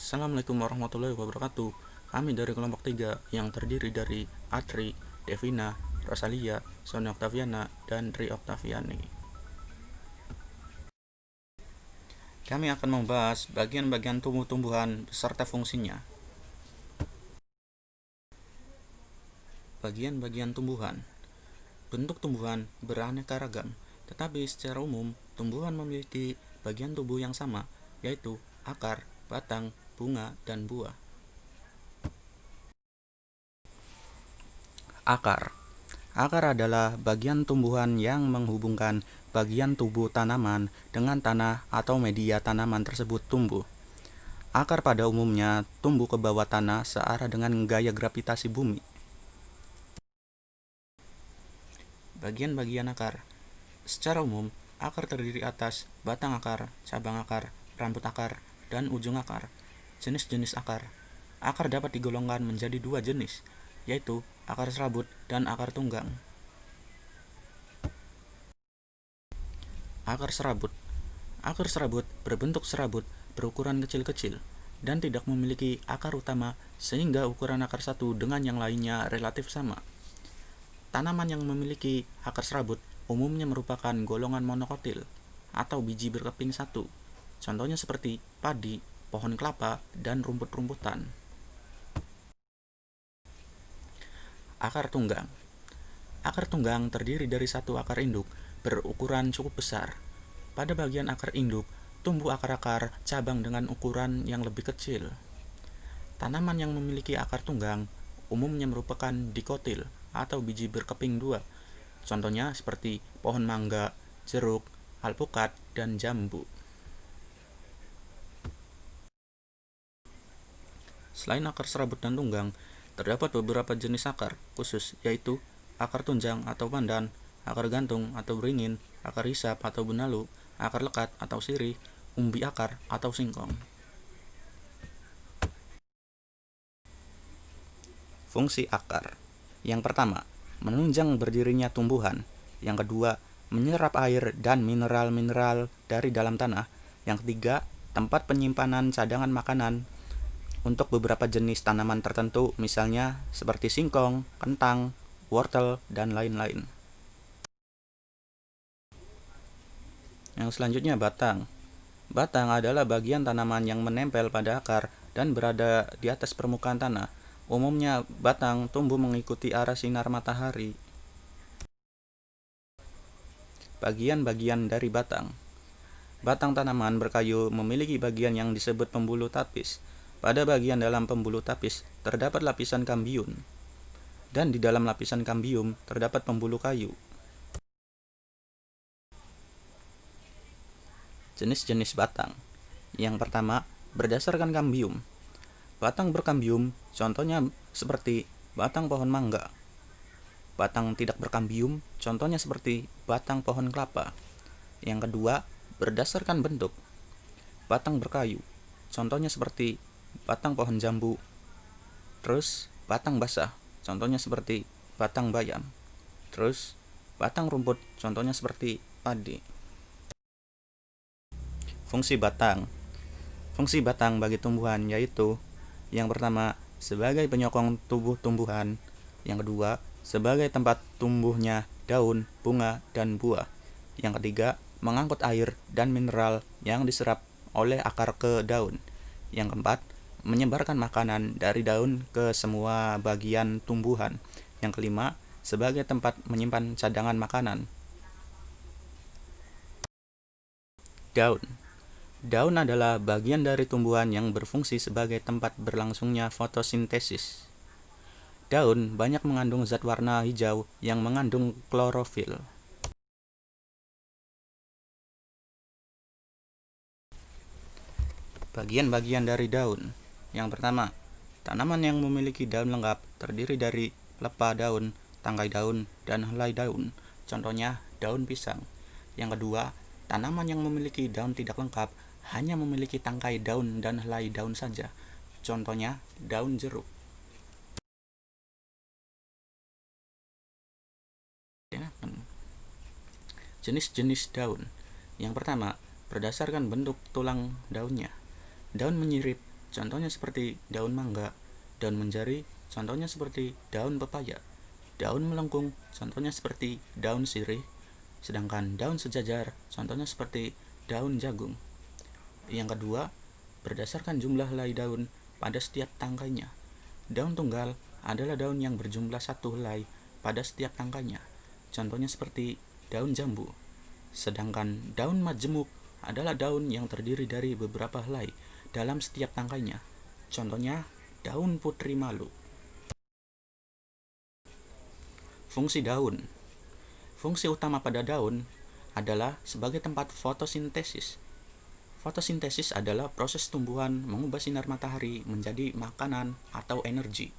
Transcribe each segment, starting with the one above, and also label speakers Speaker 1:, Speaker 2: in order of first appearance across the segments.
Speaker 1: Assalamualaikum warahmatullahi wabarakatuh. Kami dari kelompok 3 yang terdiri dari Atri, Devina, Rosalia, Sony Oktaviana, dan Tri Oktaviani. Kami akan membahas bagian-bagian tumbuh-tumbuhan beserta fungsinya. Bagian-bagian tumbuhan. Bentuk tumbuhan beraneka ragam, tetapi secara umum tumbuhan memiliki bagian tubuh yang sama, yaitu akar, batang, bunga, dan buah. Akar. Akar adalah bagian tumbuhan yang menghubungkan bagian tubuh tanaman dengan tanah atau media tanaman tersebut tumbuh. Akar pada umumnya tumbuh ke bawah tanah searah dengan gaya gravitasi bumi. Bagian-bagian akar. Secara umum, akar terdiri atas batang akar, cabang akar, rambut akar, dan ujung akar. Jenis-jenis akar. Akar dapat digolongkan menjadi dua jenis, yaitu akar serabut dan akar tunggang. Akar serabut. Akar serabut berbentuk serabut berukuran kecil-kecil dan tidak memiliki akar utama sehingga ukuran akar satu dengan yang lainnya relatif sama. Tanaman yang memiliki akar serabut umumnya merupakan golongan monokotil atau biji berkeping satu. Contohnya seperti padi, pohon kelapa, dan rumput-rumputan. Akar tunggang. Akar tunggang terdiri dari satu akar induk berukuran cukup besar. Pada bagian akar induk, tumbuh akar-akar cabang dengan ukuran yang lebih kecil. Tanaman yang memiliki akar tunggang umumnya merupakan dikotil atau biji berkeping dua. Contohnya seperti pohon mangga, jeruk, alpukat, dan jambu. Selain akar serabut dan tunggang, terdapat beberapa jenis akar khusus, yaitu akar tunjang atau pandan, akar gantung atau beringin, akar hisap atau benalu, akar lekat atau sirih, umbi akar atau singkong. Fungsi akar. Yang pertama, menunjang berdirinya tumbuhan. Yang kedua, menyerap air dan mineral-mineral dari dalam tanah. Yang ketiga, tempat penyimpanan cadangan makanan untuk beberapa jenis tanaman tertentu, misalnya seperti singkong, kentang, wortel, dan lain-lain. Yang selanjutnya, batang. Batang adalah bagian tanaman yang menempel pada akar dan berada di atas permukaan tanah. Umumnya, batang tumbuh mengikuti arah sinar matahari. Bagian-bagian dari batang. Batang tanaman berkayu memiliki bagian yang disebut pembuluh tapis. Pada bagian dalam pembuluh tapis terdapat lapisan kambium, dan di dalam lapisan kambium terdapat pembuluh kayu. Jenis-jenis batang. Yang pertama, berdasarkan kambium. Batang berkambium contohnya seperti batang pohon mangga. Batang tidak berkambium contohnya seperti batang pohon kelapa. Yang kedua, berdasarkan bentuk. Batang berkayu contohnya seperti batang pohon jambu. Terus, batang basah contohnya seperti batang bayam. Terus, batang rumput contohnya seperti padi. Fungsi batang. Fungsi batang bagi tumbuhan yaitu: yang pertama, sebagai penyokong tubuh tumbuhan. Yang kedua, sebagai tempat tumbuhnya daun, bunga, dan buah. Yang ketiga, mengangkut air dan mineral yang diserap oleh akar ke daun. Yang keempat, menyebarkan makanan dari daun ke semua bagian tumbuhan. Yang kelima, sebagai tempat menyimpan cadangan makanan. Daun. Daun adalah bagian dari tumbuhan yang berfungsi sebagai tempat berlangsungnya fotosintesis. Daun banyak mengandung zat warna hijau yang mengandung klorofil. Bagian-bagian dari daun. Yang pertama, tanaman yang memiliki daun lengkap terdiri dari pelepah daun, tangkai daun, dan helai daun. Contohnya daun pisang. Yang kedua, tanaman yang memiliki daun tidak lengkap hanya memiliki tangkai daun dan helai daun saja. Contohnya daun jeruk. Jenis-jenis daun. Yang pertama, berdasarkan bentuk tulang daunnya. Daun menyirip contohnya seperti daun mangga, daun menjari, contohnya seperti daun pepaya, daun melengkung, contohnya seperti daun sirih, sedangkan daun sejajar, contohnya seperti daun jagung. Yang kedua, berdasarkan jumlah helai daun pada setiap tangkainya. Daun tunggal adalah daun yang berjumlah satu helai pada setiap tangkainya, contohnya seperti daun jambu. Sedangkan daun majemuk adalah daun yang terdiri dari beberapa helai dalam setiap tangkainya, contohnya daun putri malu. Fungsi daun. Fungsi utama pada daun adalah sebagai tempat fotosintesis. Fotosintesis adalah proses tumbuhan mengubah sinar matahari menjadi makanan atau energi.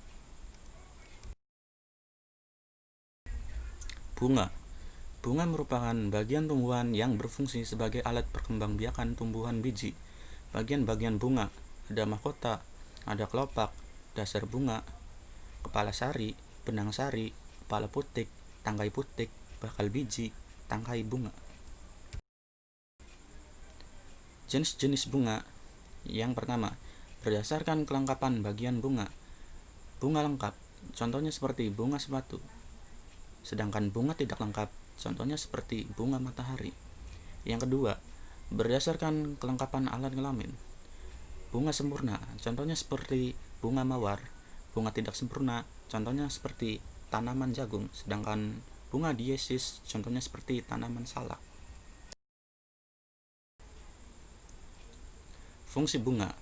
Speaker 1: Bunga. Bunga merupakan bagian tumbuhan yang berfungsi sebagai alat perkembangbiakan tumbuhan biji. Bagian-bagian bunga ada mahkota, ada kelopak, dasar bunga, kepala sari, benang sari, kepala putik, tangkai putik, bakal biji, tangkai bunga. Jenis-jenis bunga. Yang pertama, berdasarkan kelengkapan bagian bunga. Bunga lengkap, contohnya seperti bunga sepatu. Sedangkan bunga tidak lengkap, contohnya seperti bunga matahari. Yang kedua, berdasarkan kelengkapan alat kelamin. Bunga sempurna, contohnya seperti bunga mawar. Bunga tidak sempurna, contohnya seperti tanaman jagung. Sedangkan bunga diesis, contohnya seperti tanaman salak. Fungsi bunga.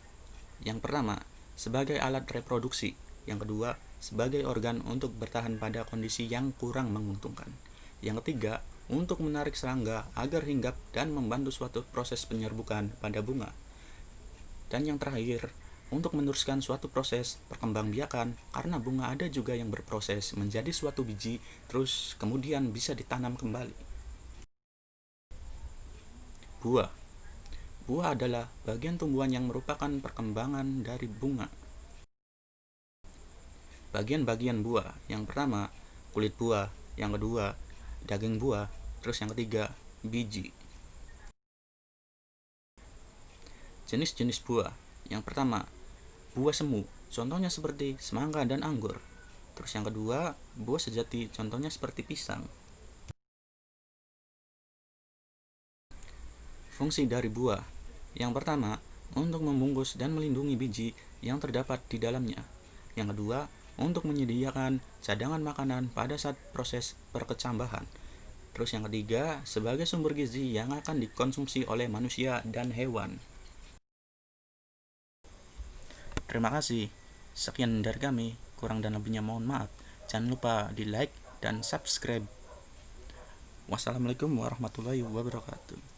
Speaker 1: Yang pertama, sebagai alat reproduksi. Yang kedua, sebagai organ untuk bertahan pada kondisi yang kurang menguntungkan. Yang ketiga, untuk menarik serangga agar hinggap dan membantu suatu proses penyerbukan pada bunga. Dan yang terakhir, untuk meneruskan suatu proses perkembangbiakan, karena bunga ada juga yang berproses menjadi suatu biji, terus kemudian bisa ditanam kembali. Buah. Buah adalah bagian tumbuhan yang merupakan perkembangan dari bunga. Bagian-bagian buah. Yang pertama, kulit buah. Yang kedua, daging buah. Terus yang ketiga, biji. Jenis-jenis buah. Yang pertama, buah semu. Contohnya seperti semangka dan anggur. Terus yang kedua, buah sejati. Contohnya seperti pisang. Fungsi dari buah. Yang pertama, untuk membungkus dan melindungi biji yang terdapat di dalamnya. Yang kedua, untuk menyediakan cadangan makanan pada saat proses perkecambahan. Terus yang ketiga, sebagai sumber gizi yang akan dikonsumsi oleh manusia dan hewan. Terima kasih. Sekian dari kami. Kurang dan lebihnya mohon maaf. Jangan lupa di like dan subscribe. Wassalamualaikum warahmatullahi wabarakatuh.